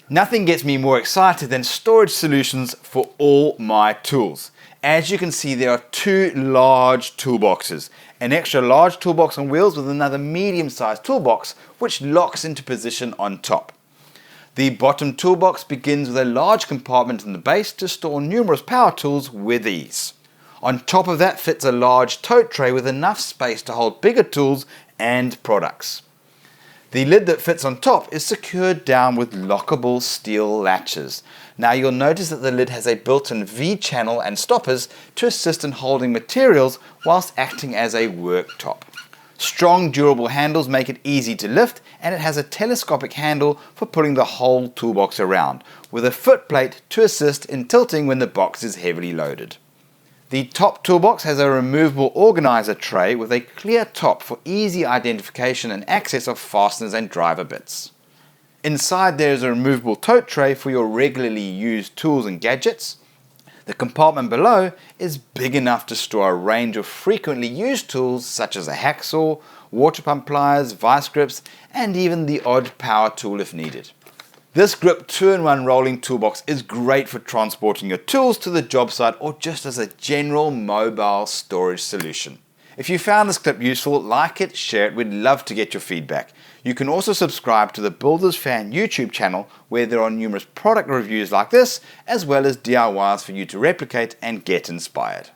Nothing gets me more excited than storage solutions for all my tools. As you can see, there are two large toolboxes, an extra large toolbox on wheels with another medium-sized toolbox which locks into position on top. The bottom toolbox begins with a large compartment in the base to store numerous power tools with ease. On top of that fits a large tote tray with enough space to hold bigger tools and products. The lid that fits on top is secured down with lockable steel latches. Now you'll notice that the lid has a built-in V-channel and stoppers to assist in holding materials whilst acting as a worktop. Strong, durable handles make it easy to lift, and it has a telescopic handle for pulling the whole toolbox around, with a foot plate to assist in tilting when the box is heavily loaded. The top toolbox has a removable organizer tray with a clear top for easy identification and access of fasteners and driver bits. Inside there is a removable tote tray for your regularly used tools and gadgets. The compartment below is big enough to store a range of frequently used tools such as a hacksaw, water pump pliers, vice grips, and even the odd power tool if needed. This grip 2-in-1 rolling toolbox is great for transporting your tools to the job site or just as a general mobile storage solution. If you found this clip useful, like it, share it, we'd love to get your feedback. You can also subscribe to the Builders Fan YouTube channel where there are numerous product reviews like this, as well as DIYs for you to replicate and get inspired.